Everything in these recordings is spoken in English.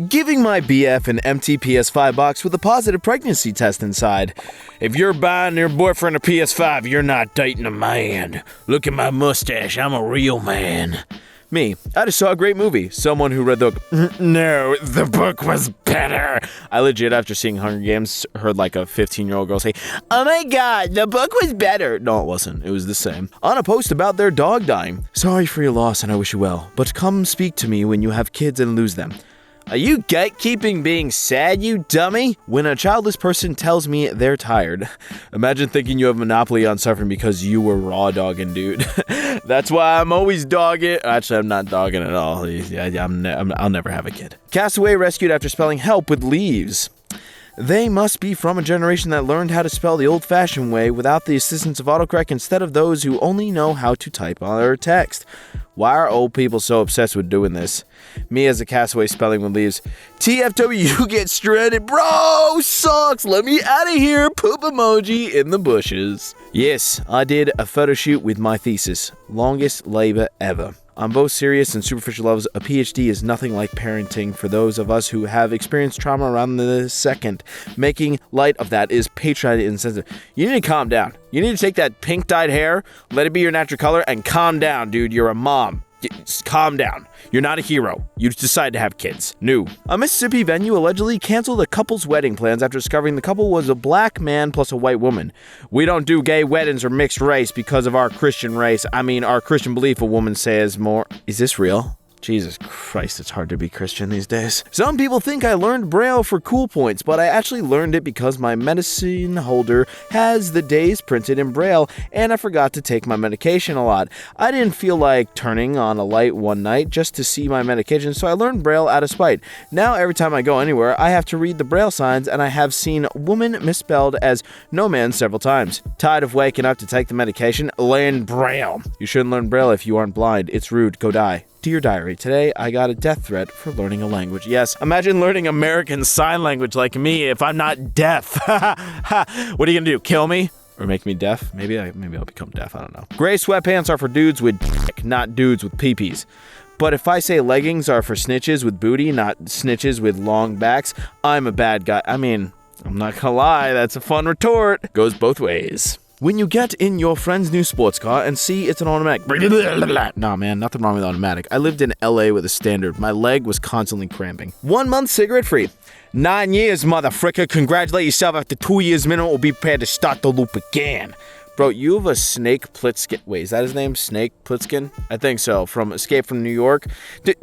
Giving my BF an empty PS5 box with a positive pregnancy test inside. If you're buying your boyfriend a PS5, you're not dating a man. Look at my mustache, I'm a real man. Me, I just saw a great movie. Someone who read the book. No, the book was better. I legit, after seeing Hunger Games, heard like a 15-year-old girl say, oh my god, the book was better. No, it wasn't. It was the same. On a post about their dog dying. Sorry for your loss and I wish you well, but come speak to me when you have kids and lose them. Are you gatekeeping being sad, you dummy? When a childless person tells me they're tired. Imagine thinking you have monopoly on suffering because you were raw dogging, dude. That's why I'm always dogging. Actually, I'm not dogging at all. I'll never have a kid. Castaway rescued after spelling help with leaves. They must be from a generation that learned how to spell the old-fashioned way without the assistance of autocorrect instead of those who only know how to type on their text. Why are old people so obsessed with doing this? Me as a castaway spelling with leaves. TFW, you get stranded. Bro, sucks. Let me out of here. Poop emoji in the bushes. Yes, I did a photo shoot with my thesis. Longest labor ever. On both serious and superficial levels, a PhD is nothing like parenting for those of us who have experienced trauma around the second. Making light of that is patriotic and insensitive. You need to calm down. You need to take that pink dyed hair, let it be your natural color, and calm down, dude. You're a mom. Just calm down. You're not a hero. You just decided to have kids. New. A Mississippi venue allegedly canceled a couple's wedding plans after discovering the couple was a black man plus a white woman. We don't do gay weddings or mixed race because of our Christian race. I mean, our Christian belief, a woman says more. Is this real? Jesus Christ, it's hard to be Christian these days. Some people think I learned Braille for cool points, but I actually learned it because my medicine holder has the days printed in Braille, and I forgot to take my medication a lot. I didn't feel like turning on a light one night just to see my medication, so I learned Braille out of spite. Now every time I go anywhere, I have to read the Braille signs, and I have seen woman misspelled as no man several times. Tired of waking up to take the medication? Learn Braille. You shouldn't learn Braille if you aren't blind. It's rude. Go die. Dear Diary, today I got a death threat for learning a language. Yes, imagine learning American Sign Language like me if I'm not deaf. What are you gonna do, kill me? Or make me deaf? Maybe I'll become deaf, I don't know. Gray sweatpants are for dudes with dick, not dudes with peepees. But if I say leggings are for snitches with booty, not snitches with long backs, I'm a bad guy. I mean, I'm not gonna lie, that's a fun retort. Goes both ways. When you get in your friend's new sports car and see it's an automatic. Nah, man, nothing wrong with automatic. I lived in LA with a standard. My leg was constantly cramping. 1 month cigarette free. 9 years, motherfricker. Congratulate yourself. After 2 years minimum, we'll be prepared to start the loop again. Bro, you have a Snake Plissken. Wait, is that his name? Snake Plissken? I think so. From Escape from New York.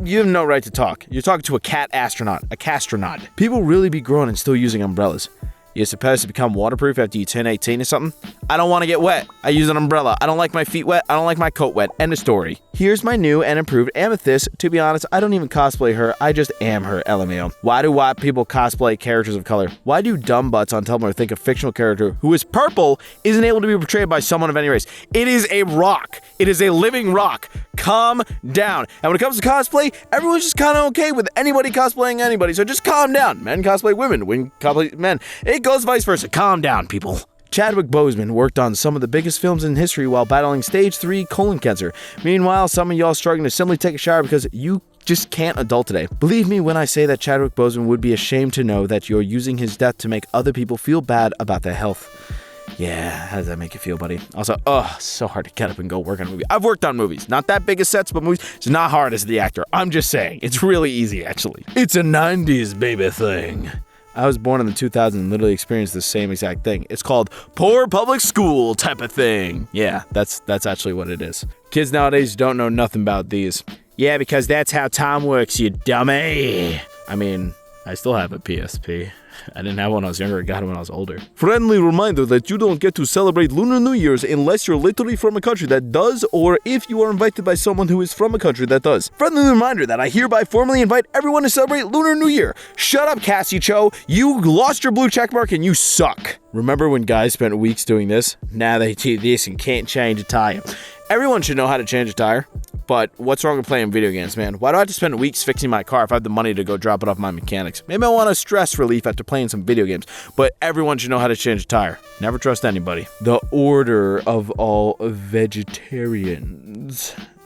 You have no right to talk. You're talking to a cat astronaut. A castronaut. People really be grown and still using umbrellas. You're supposed to become waterproof after you turn 18 or something? I don't want to get wet. I use an umbrella. I don't like my feet wet. I don't like my coat wet. End of story. Here's my new and improved Amethyst. To be honest, I don't even cosplay her. I just am her, LMAO. Why do white people cosplay characters of color? Why do dumb butts on Tumblr think a fictional character who is purple isn't able to be portrayed by someone of any race? It is a rock. It is a living rock. Calm down. And when it comes to cosplay, everyone's just kind of okay with anybody cosplaying anybody. So just calm down. Men cosplay women. Women cosplay men. It goes vice versa. Calm down, people. Chadwick Boseman worked on some of the biggest films in history while battling stage 3 colon cancer. Meanwhile, some of y'all struggling to simply take a shower because you just can't adult today. Believe me when I say that Chadwick Boseman would be ashamed to know that you're using his death to make other people feel bad about their health. Yeah, how does that make you feel, buddy? Also, so hard to get up and go work on a movie. I've worked on movies. Not that big of sets, but movies. It's not hard as the actor. I'm just saying. It's really easy, actually. It's a 90s baby thing. I was born in the 2000s and literally experienced the same exact thing. It's called poor public school type of thing. Yeah, that's actually what it is. Kids nowadays don't know nothing about these. Yeah, because that's how time works, you dummy. I mean, I still have a PSP. I didn't have one when I was younger, I got it when I was older. Friendly reminder that you don't get to celebrate Lunar New Year's unless you're literally from a country that does, or if you are invited by someone who is from a country that does. Friendly reminder that I hereby formally invite everyone to celebrate Lunar New Year. Shut up, Cassie Cho. You lost your blue checkmark and you suck. Remember when guys spent weeks doing this? Now they do this and can't change a tire. Everyone should know how to change a tire, but what's wrong with playing video games, man? Why do I have to spend weeks fixing my car if I have the money to go drop it off my mechanics? Maybe I want a stress relief after playing some video games, but everyone should know how to change a tire. Never trust anybody. The Order of All Vegetarians.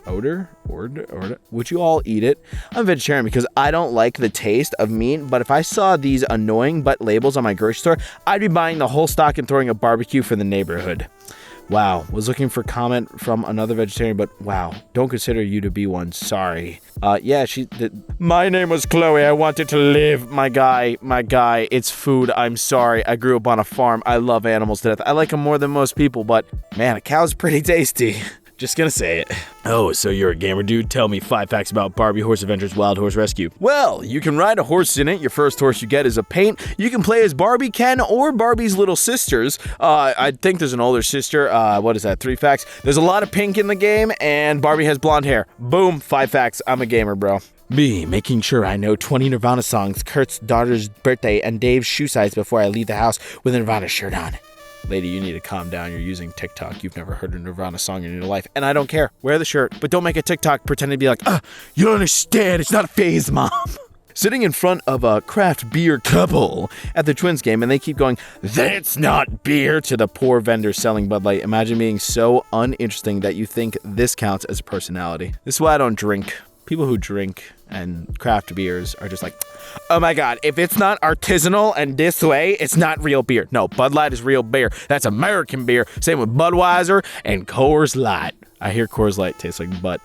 Would you all eat it? I'm vegetarian because I don't like the taste of meat, but if I saw these annoying but labels on my grocery store, I'd be buying the whole stock and throwing a barbecue for the neighborhood. Wow, was looking for comment from another vegetarian, but wow, don't consider you to be one. Sorry. My name was Chloe. I wanted to live. My guy, it's food. I'm sorry. I grew up on a farm. I love animals to death. I like them more than most people, but man, a cow's pretty tasty. Just gonna say it. Oh, so you're a gamer dude? Tell me 5 facts about Barbie Horse Adventures Wild Horse Rescue. Well, you can ride a horse in it. Your first horse you get is a paint. You can play as Barbie, Ken, or Barbie's little sisters. I think there's an older sister. What is that? 3 facts. There's a lot of pink in the game, and Barbie has blonde hair. Boom, 5 facts. I'm a gamer, bro. B, making sure I know 20 Nirvana songs, Kurt's daughter's birthday, and Dave's shoe size before I leave the house with a Nirvana shirt on. Lady, you need to calm down. You're using TikTok. You've never heard a Nirvana song in your life. And I don't care. Wear the shirt. But don't make a TikTok pretending to be like, you don't understand. It's not a phase, Mom. Sitting in front of a craft beer couple at the Twins game, and they keep going, that's not beer, to the poor vendor selling Bud Light. Imagine being so uninteresting that you think this counts as a personality. This is why I don't drink. People who drink and craft beers are just like, oh my God, if it's not artisanal and this way, it's not real beer. No, Bud Light is real beer. That's American beer. Same with Budweiser and Coors Light. I hear Coors Light tastes like butt.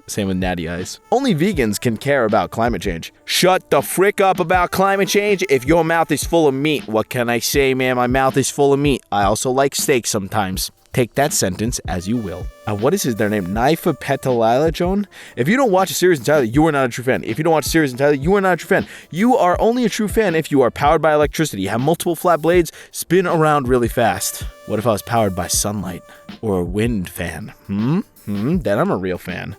Same with Natty Ice. Only vegans can care about climate change. Shut the frick up about climate change if your mouth is full of meat. What can I say, man? My mouth is full of meat. I also like steak sometimes. Take that sentence as you will. What is their name? Naifa Petalila Joan? If you don't watch a series entirely, you are not a true fan. If you don't watch a series entirely, you are not a true fan. You are only a true fan if you are powered by electricity, have multiple flat blades, spin around really fast. What if I was powered by sunlight or a wind fan? Then I'm a real fan.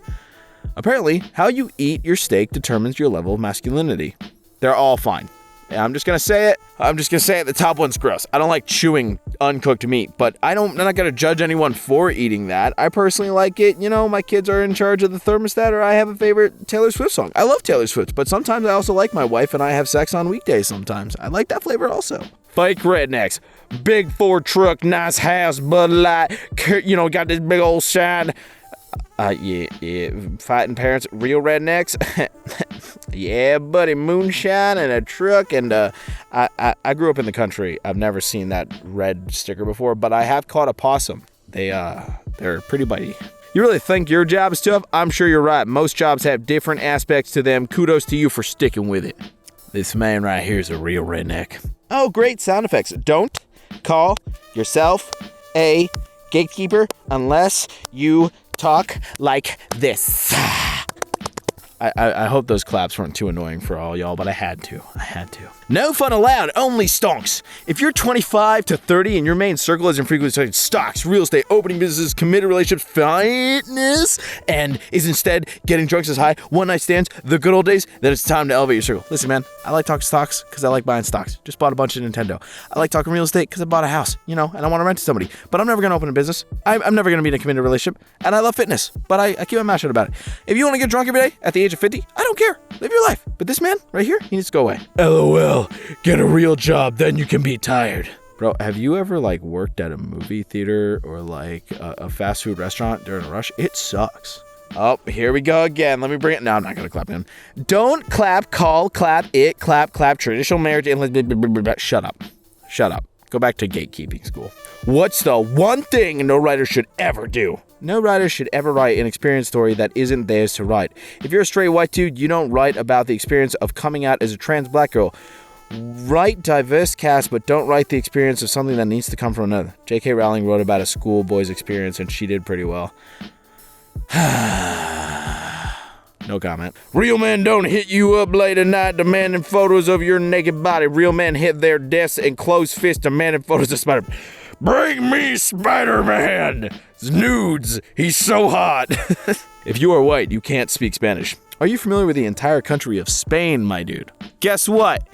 Apparently, how you eat your steak determines your level of masculinity. They're all fine. I'm just going to say it. The top one's gross. I don't like chewing uncooked meat, but I'm not going to judge anyone for eating that. I personally like it. You know, my kids are in charge of the thermostat, or I have a favorite Taylor Swift song. I love Taylor Swift, but sometimes I also like my wife and I have sex on weekdays sometimes. I like that flavor also. Fake rednecks. Big Ford truck, nice house, Bud Light. Got this big old shine. Fighting parents, real rednecks. Yeah, buddy, moonshine and a truck, and I grew up in the country. I've never seen that red sticker before, but I have caught a possum. They're pretty bitey. You really think your job is tough? I'm sure you're right. Most jobs have different aspects to them. Kudos to you for sticking with it. This man right here is a real redneck. Oh, great sound effects. Don't call yourself a gatekeeper unless you talk like this. I hope those claps weren't too annoying for all y'all, but I had to. No fun allowed, only stonks. If you're 25 to 30 and your main circle isn't frequently studying stocks, real estate, opening businesses, committed relationships, fitness, and is instead getting drunk as high, one-night stands, the good old days, then it's time to elevate your circle. Listen, man, I like talking stocks because I like buying stocks. Just bought a bunch of Nintendo. I like talking real estate because I bought a house, and I want to rent to somebody. But I'm never going to open a business. I'm never going to be in a committed relationship. And I love fitness, but I keep my mouth shut about it. If you want to get drunk every day at the age of 50, I don't care. Live your life. But this man right here, he needs to go away. LOL. Get a real job, then you can be tired. Bro, have you ever worked at a movie theater or a fast food restaurant during a rush? It sucks. Oh, here we go again. Let me bring it. No, I'm not going to clap him. Don't clap, call, clap, it, clap, traditional marriage. Shut up. Go back to gatekeeping school. What's the one thing no writer should ever do? No writer should ever write an experience story that isn't theirs to write. If you're a straight white dude, you don't write about the experience of coming out as a trans black girl. Write diverse cast, but don't write the experience of something that needs to come from another. J.K. Rowling wrote about a schoolboy's experience, and she did pretty well. No comment. Real men don't hit you up late at night demanding photos of your naked body. Real men hit their desks and close fists demanding photos of Spider-Man. Bring me Spider-Man! Nudes! He's so hot! If you are white, you can't speak Spanish. Are you familiar with the entire country of Spain, my dude? Guess what?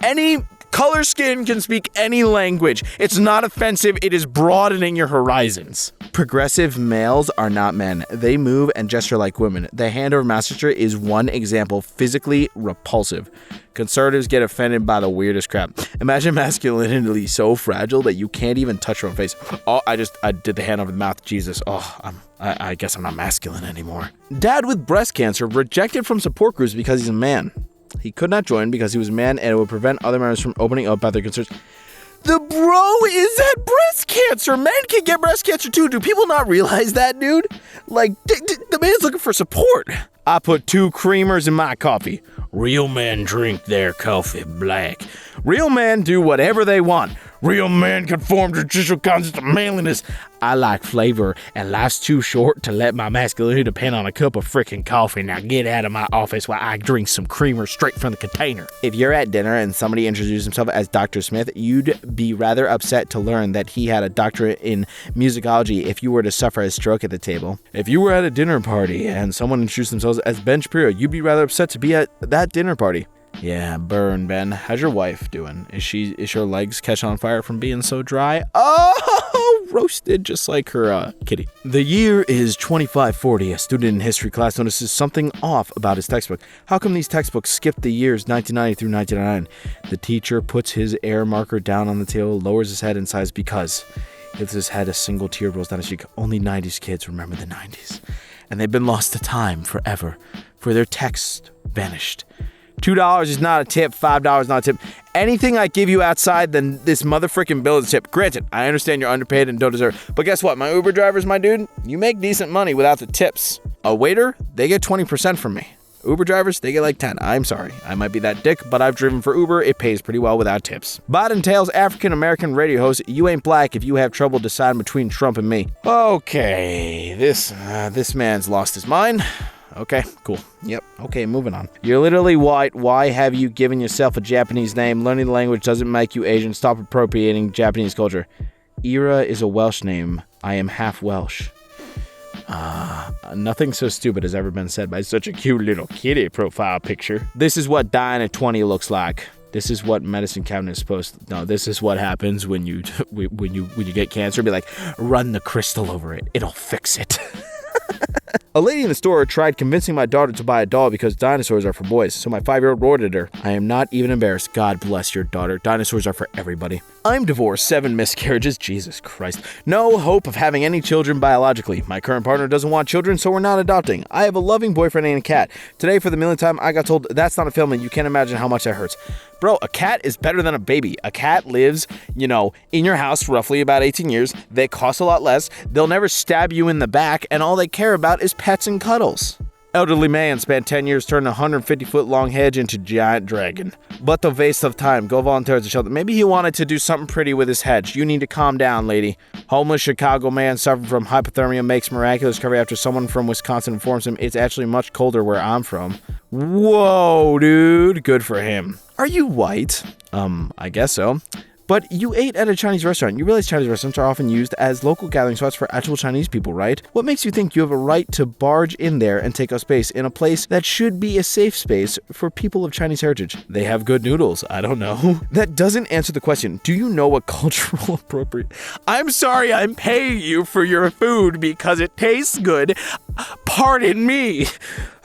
Any color skin can speak any language. It's not offensive, it is broadening your horizons. Progressive males are not men. They move and gesture like women. The hand over mouth gesture is one example, physically repulsive. Conservatives get offended by the weirdest crap. Imagine masculinity so fragile that you can't even touch your own face. Oh, I did the hand over the mouth. Jesus. Oh, I guess I'm not masculine anymore. Dad with breast cancer rejected from support groups because he's a man. He could not join because he was a man and it would prevent other members from opening up about their concerns. The bro is at breast cancer. Men can get breast cancer too. Do people not realize that, dude? Like, the man's looking for support. I put 2 creamers in my coffee. Real men drink their coffee black. Real men do whatever they want. Real men conform to traditional concepts of manliness. I like flavor, and life's too short to let my masculinity depend on a cup of frickin' coffee. Now get out of my office while I drink some creamer straight from the container. If you're at dinner and somebody introduced himself as Dr. Smith, you'd be rather upset to learn that he had a doctorate in musicology if you were to suffer a stroke at the table. If you were at a dinner party and someone introduced themselves as Ben Shapiro, you'd be rather upset to be at that dinner party. Yeah, burn, Ben. How's your wife doing? Is her legs catching on fire from being so dry? Oh, roasted just like her kitty. The year is 2540. A student in history class notices something off about his textbook. How come these textbooks skip the years 1990 through 1999? The teacher puts his air marker down on the table, lowers his head and sighs because if his head, a single tear rolls down his cheek. Only 90s kids remember the 90s. And they've been lost to time forever, for their text vanished. $2 is not a tip. $5 is not a tip. Anything I give you outside than this motherfucking bill is a tip. Granted, I understand you're underpaid and don't deserve it. But guess what? My Uber drivers, my dude, you make decent money without the tips. A waiter, they get 20% from me. Uber drivers, they get like 10. I'm sorry. I might be that dick, but I've driven for Uber. It pays pretty well without tips. Biden tells African-American radio host, you ain't black if you have trouble deciding between Trump and me. Okay, this man's lost his mind. Okay, cool. Yep. Okay, moving on. You're literally white. Why have you given yourself a Japanese name? Learning the language doesn't make you Asian. Stop appropriating Japanese culture. Ira is a Welsh name. I am half Welsh. Nothing so stupid has ever been said by such a cute little kitty profile picture. This is what dying at 20 looks like. This is what medicine cabinet is supposed to... No, this is what happens when you get cancer. Be like, run the crystal over it. It'll fix it. A lady in the store tried convincing my daughter to buy a doll because dinosaurs are for boys, so my 5-year-old roared at her. I am not even embarrassed. God bless your daughter. Dinosaurs are for everybody. I'm divorced, 7 miscarriages. Jesus Christ. No hope of having any children biologically. My current partner doesn't want children, so we're not adopting. I have a loving boyfriend and a cat. Today, for the millionth time, I got told that's not a film and you can't imagine how much that hurts. Bro, a cat is better than a baby. A cat lives, in your house roughly about 18 years. They cost a lot less. They'll never stab you in the back, and all they care about is pets and cuddles. Elderly man spent 10 years turning a 150-foot long hedge into giant dragon. But the waste of time. Go volunteer at the shelter. Maybe he wanted to do something pretty with his hedge. You need to calm down, lady. Homeless Chicago man suffering from hypothermia makes miraculous recovery after someone from Wisconsin informs him it's actually much colder where I'm from. Whoa, dude. Good for him. Are you white? I guess so. But you ate at a Chinese restaurant. You realize Chinese restaurants are often used as local gathering spots for actual Chinese people, right? What makes you think you have a right to barge in there and take up space in a place that should be a safe space for people of Chinese heritage? They have good noodles. I don't know. That doesn't answer the question. Do you know what cultural appropriate? I'm sorry I'm paying you for your food because it tastes good. Pardon me.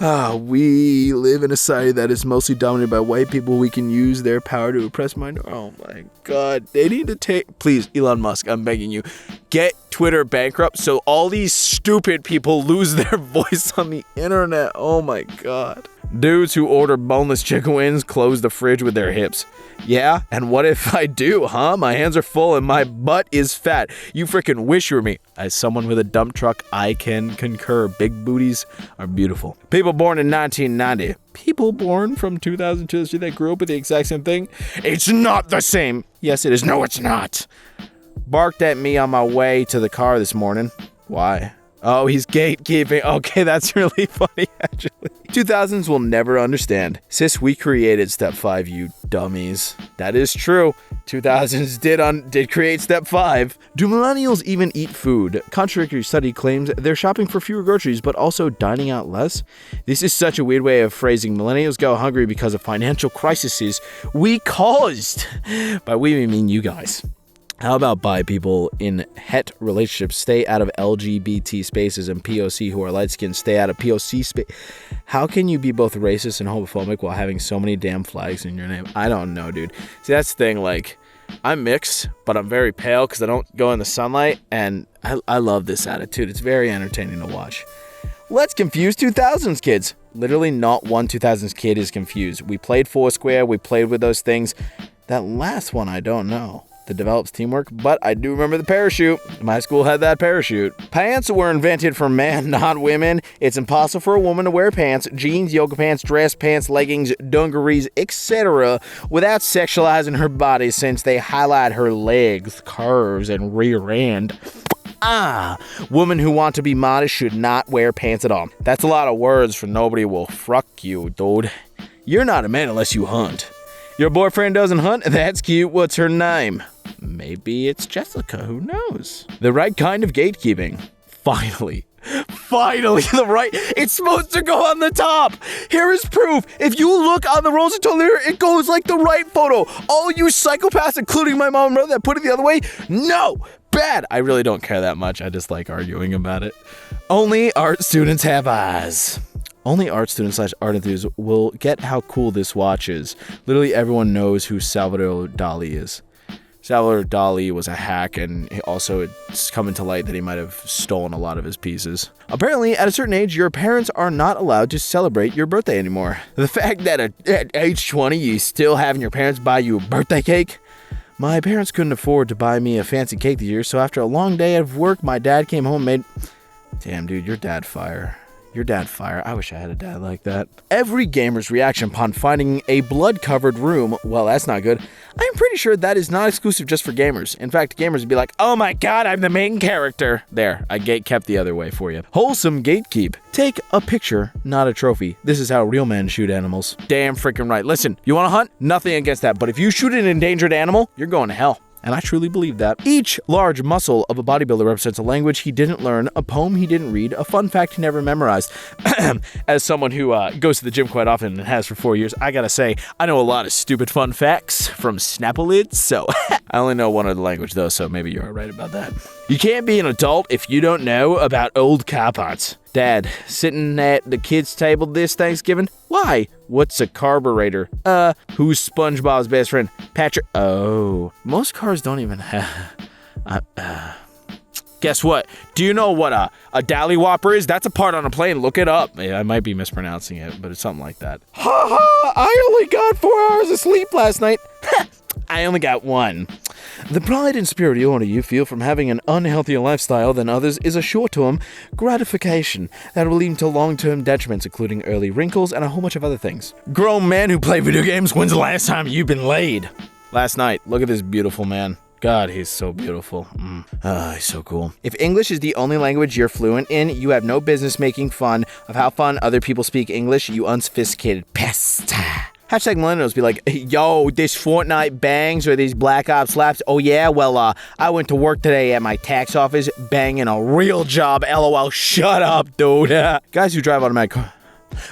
We live in a society that is mostly dominated by white people. We can use their power to oppress minorities. Oh my God. They need to take... Please, Elon Musk, I'm begging you. Get Twitter bankrupt so all these stupid people lose their voice on the internet. Oh my God. Dudes who order boneless chicken wings close the fridge with their hips. Yeah, and what if I do, huh? My hands are full and my butt is fat. You freaking wish you were me. As someone with a dump truck, I can concur. Big booties are beautiful. People born in 1990. People born from 2002 that grew up with the exact same thing. It's not the same. Yes, it is. No, it's not. Barked at me on my way to the car this morning. Why? Oh, he's gatekeeping. Okay, that's really funny, actually. 2000s will never understand. Sis, we created Step 5, you dummies. That is true. 2000s did create Step 5. Do millennials even eat food? Contradictory study claims they're shopping for fewer groceries, but also dining out less. This is such a weird way of phrasing millennials go hungry because of financial crises we caused. By we mean you guys. How about bi people in het relationships stay out of LGBT spaces and POC who are light-skinned stay out of POC space? How can you be both racist and homophobic while having so many damn flags in your name? I don't know, dude. See, that's the thing, like, I'm mixed, but I'm very pale because I don't go in the sunlight, and I love this attitude. It's very entertaining to watch. Let's confuse 2000s kids. Literally not one 2000s kid is confused. We played Foursquare, we played with those things. That last one, I don't know. That develops teamwork, but I do remember the parachute. My school had that parachute. Pants were invented for men, not women. It's impossible for a woman to wear pants, jeans, yoga pants, dress pants, leggings, dungarees, etc. without sexualizing her body since they highlight her legs, curves, and rear end. Women who want to be modest should not wear pants at all. That's a lot of words for nobody will fuck you, dude. You're not a man unless you hunt. Your boyfriend doesn't hunt? That's cute. What's her name? Maybe it's Jessica. Who knows? The right kind of gatekeeping. Finally, the right. It's supposed to go on the top. Here is proof. If you look on the rolls of toilet paper, it goes like the right photo. All you psychopaths, including my mom and brother, that put it the other way. No. Bad. I really don't care that much. I just like arguing about it. Only art students have eyes. Only art students / art enthusiasts will get how cool this watch is. Literally everyone knows who Salvador Dali is. Salvador Dali was a hack, and also it's coming to light that he might have stolen a lot of his pieces. Apparently, at a certain age, your parents are not allowed to celebrate your birthday anymore. The fact that at age 20, you still having your parents buy you a birthday cake? My parents couldn't afford to buy me a fancy cake this year, so after a long day of work, my dad came home and made... Damn, dude, your dad fire. Your dad fire. I wish I had a dad like that. Every gamer's reaction upon finding a blood-covered room, well, that's not good. I'm pretty sure that is not exclusive just for gamers. In fact, gamers would be like, oh my god, I'm the main character. There, I kept the other way for you. Wholesome gatekeep. Take a picture, not a trophy. This is how real men shoot animals. Damn freaking right. Listen, you want to hunt? Nothing against that, but if you shoot an endangered animal, you're going to hell. And I truly believe that. Each large muscle of a bodybuilder represents a language he didn't learn, a poem he didn't read, a fun fact he never memorized. As someone who goes to the gym quite often and has for 4 years, I gotta say, I know a lot of stupid fun facts from Snapolids, so I only know one other language though, so maybe you're right about that. You can't be an adult if you don't know about old car parts. Dad, sitting at the kids' table this Thanksgiving? Why? What's a carburetor? Who's SpongeBob's best friend? Patrick. Oh, most cars don't even have... Guess what? Do you know what a dallywhopper is? That's a part on a plane. Look it up. Yeah, I might be mispronouncing it, but it's something like that. Ha ha! I only got 4 hours of sleep last night. I only got 1. The pride and superiority you feel from having an unhealthier lifestyle than others is a short-term gratification that will lead to long-term detriments, including early wrinkles and a whole bunch of other things. Grown man who play video games, when's the last time you've been laid? Last night. Look at this beautiful man. God, he's so beautiful. He's so cool. If English is the only language you're fluent in, you have no business making fun of how fun other people speak English, you unsophisticated pest. Hashtag millennials be like, yo, this Fortnite bangs or these Black Ops slaps. Oh yeah, well, I went to work today at my tax office banging a real job. LOL, shut up, dude. Guys who drive automatic car.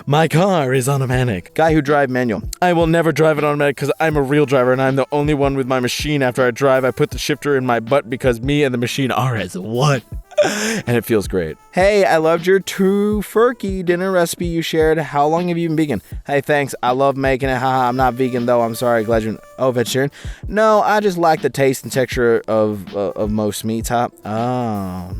My car is automatic. Guy who drive manual. I will never drive it automatic because I'm a real driver and I'm the only one with my machine. After I drive, I put the shifter in my butt because me and the machine are as one. And it feels great. Hey, I loved your turkey dinner recipe you shared. How long have you been vegan? Hey, thanks. I love making it. Haha, I'm not vegan though. I'm sorry. Glad you're... Oh, vegetarian? No, I just like the taste and texture of most meats. Huh? Oh,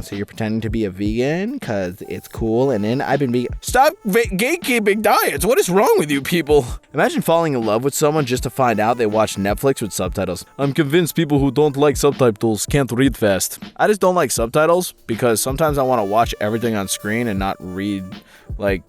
so you're pretending to be a vegan because it's cool, and then I've been vegan. Stop gatekeeping diets. What is wrong with you people? Imagine falling in love with someone just to find out they watch Netflix with subtitles. I'm convinced people who don't like subtitles can't read fast. I just don't like subtitles because sometimes I want to watch everything on screen and not read. Like,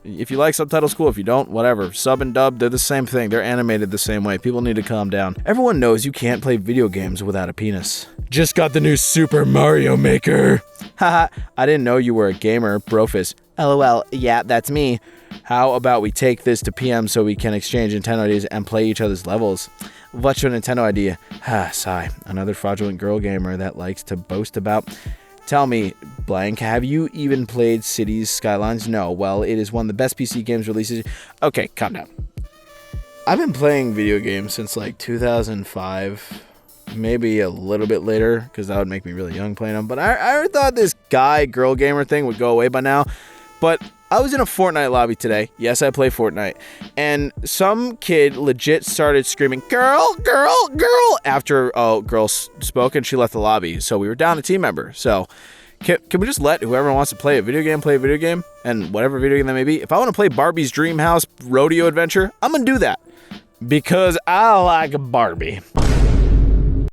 if you like subtitles, cool. If you don't, whatever. Sub and dub, they're the same thing. They're animated the same way. People need to calm down. Everyone knows you can't play video games without a penis. Just got the new Super Mario Maker. Haha, I didn't know you were a gamer, Brofist. LOL, yeah, that's me. How about we take this to PM so we can exchange Nintendo IDs and play each other's levels? What's your Nintendo idea? Sigh. Another fraudulent girl gamer that likes to boast about... Tell me, blank, have you even played Cities Skylines? No, well, it is one of the best PC games releases. Okay, calm down. I've been playing video games since like 2005. maybe a little bit later, because that would make me really young playing them. But I thought this guy-girl gamer thing would go away by now. But I was in a Fortnite lobby today. Yes, I play Fortnite. And some kid legit started screaming, girl, girl, girl, after girl spoke and she left the lobby. So we were down a team member. So can we just let whoever wants to play a video game play a video game? And whatever video game that may be. If I want to play Barbie's Dream House Rodeo Adventure, I'm going to do that. Because I like Barbie.